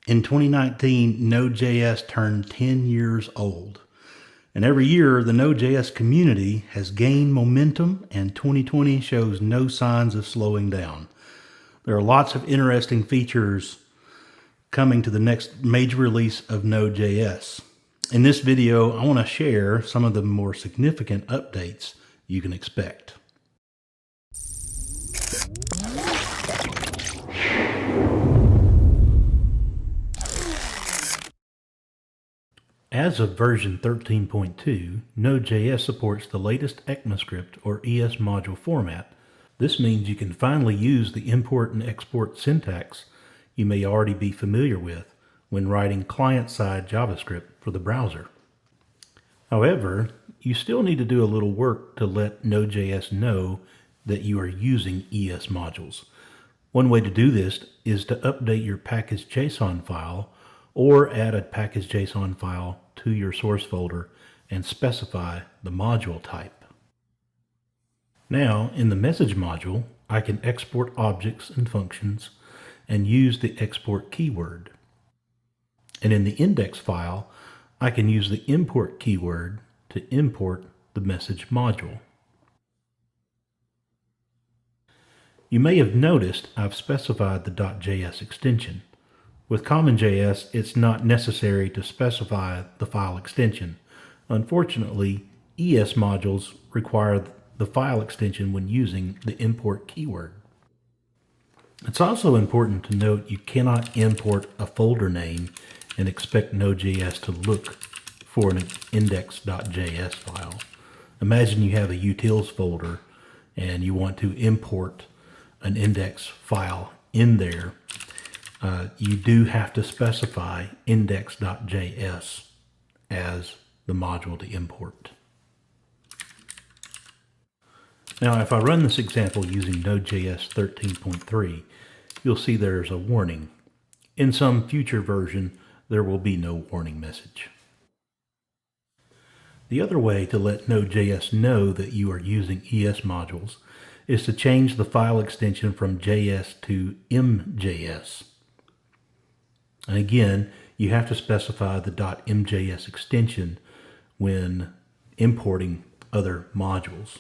In 2019, Node.js turned 10 years old. And every year, the Node.js community has gained momentum, and 2020 shows no signs of slowing down. There are lots of interesting features coming to the next major release of Node.js. In this video, I want to share some of the more significant updates you can expect. As of version 13.2, Node.js supports the latest ECMAScript or ES module format. This means you can finally use the import and export syntax you may already be familiar with when writing client-side JavaScript for the browser. However, you still need to do a little work to let Node.js know that you are using ES modules. One way to do this is to update your package.json file or add a package.json file to your source folder and specify the module type. Now, in the message module, I can export objects and functions and use the export keyword. And in the index file, I can use the import keyword to import the message module. You may have noticed I've specified the .js extension. With CommonJS, it's not necessary to specify the file extension. Unfortunately, ES modules require the file extension when using the import keyword. It's also important to note you cannot import a folder name and expect Node.js to look for an index.js file. Imagine you have a utils folder and you want to import an index file in there. You do have to specify index.js as the module to import. Now, if I run this example using Node.js 13.3, you'll see there's a warning. In some future version, there will be no warning message. The other way to let Node.js know that you are using ES modules is to change the file extension from JS to MJS. And again, you have to specify the .mjs extension when importing other modules.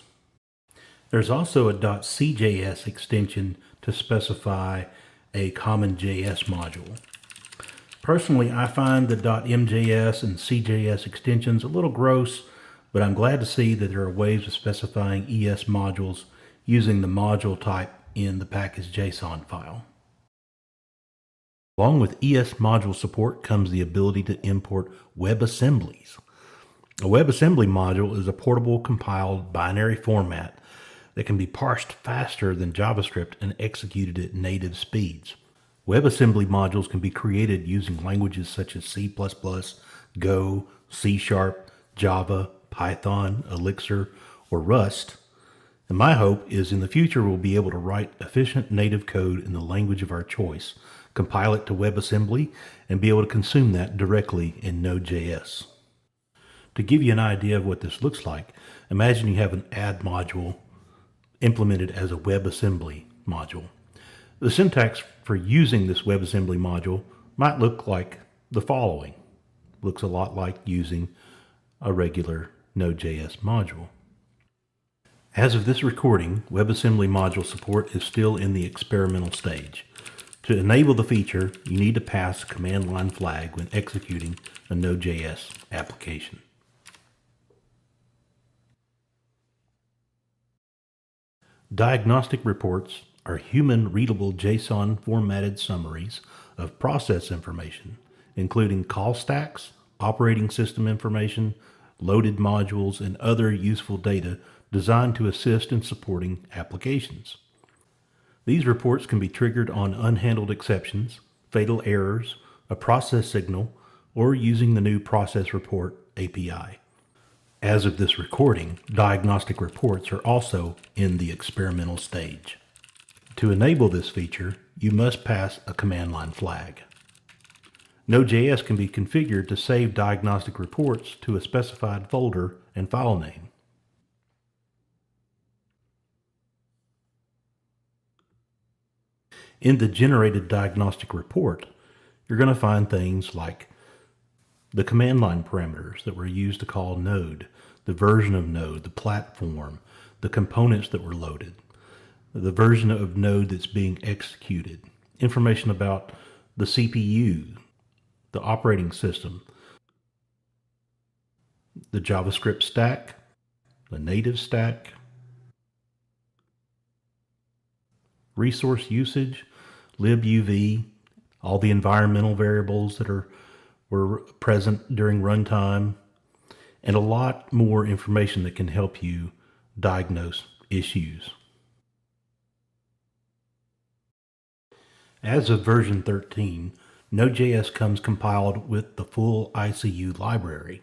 There's also a .cjs extension to specify a CommonJS module. Personally, I find the .mjs and cjs extensions a little gross, but I'm glad to see that there are ways of specifying ES modules using the module type in the package.json file. Along with ES module support comes the ability to import WebAssemblies. A WebAssembly module is a portable compiled binary format that can be parsed faster than JavaScript and executed at native speeds. WebAssembly modules can be created using languages such as C++, Go, C#, Java, Python, Elixir, or Rust. And my hope is in the future we'll be able to write efficient native code in the language of our choice, compile it to WebAssembly, and be able to consume that directly in Node.js. To give you an idea of what this looks like, imagine you have an add module implemented as a WebAssembly module. The syntax for using this WebAssembly module might look like the following. Looks a lot like using a regular Node.js module. As of this recording, WebAssembly module support is still in the experimental stage. To enable the feature, you need to pass a command line flag when executing a Node.js application. Diagnostic reports are human-readable JSON formatted summaries of process information, including call stacks, operating system information, loaded modules, and other useful data designed to assist in supporting applications. These reports can be triggered on unhandled exceptions, fatal errors, a process signal, or using the new Process Report API. As of this recording, diagnostic reports are also in the experimental stage. To enable this feature, you must pass a command line flag. Node.js can be configured to save diagnostic reports to a specified folder and file name. In the generated diagnostic report, you're going to find things like the command line parameters that were used to call Node, the version of Node, the platform, the components that were loaded, the version of Node that's being executed, information about the CPU, the operating system, the JavaScript stack, the native stack, resource usage, libuv, all the environmental variables that were present during runtime, and a lot more information that can help you diagnose issues. As of version 13, Node.js comes compiled with the full ICU library.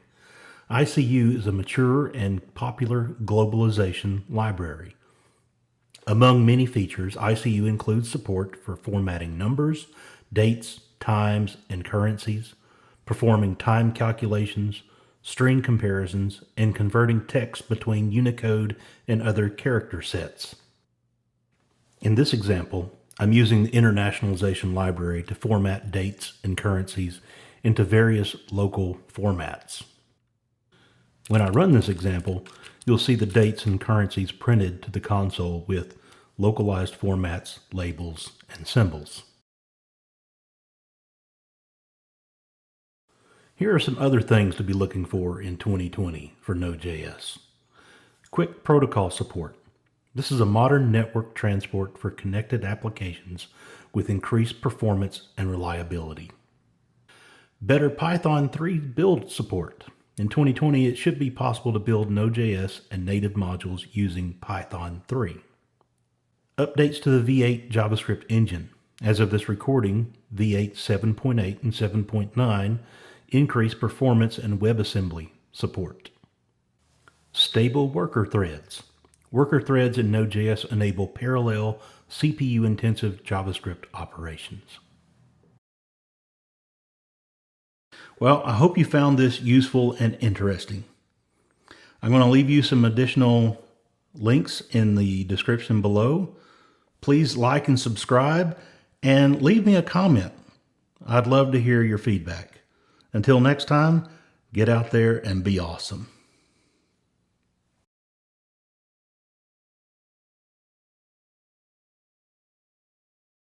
ICU is a mature and popular globalization library. Among many features, ICU includes support for formatting numbers, dates, times, and currencies, performing time calculations, string comparisons, and converting text between Unicode and other character sets. In this example, I'm using the internationalization library to format dates and currencies into various local formats. When I run this example, you'll see the dates and currencies printed to the console with localized formats, labels, and symbols. Here are some other things to be looking for in 2020 for Node.js. Quick protocol support. This is a modern network transport for connected applications with increased performance and reliability. Better Python 3 build support. In 2020, it should be possible to build Node.js and native modules using Python 3. Updates to the V8 JavaScript engine. As of this recording, V8 7.8 and 7.9 increase performance and WebAssembly support. Stable worker threads. Worker threads in Node.js enable parallel, CPU-intensive JavaScript operations. Well, I hope you found this useful and interesting. I'm going to leave you some additional links in the description below. Please like and subscribe and leave me a comment. I'd love to hear your feedback. Until next time, get out there and be awesome.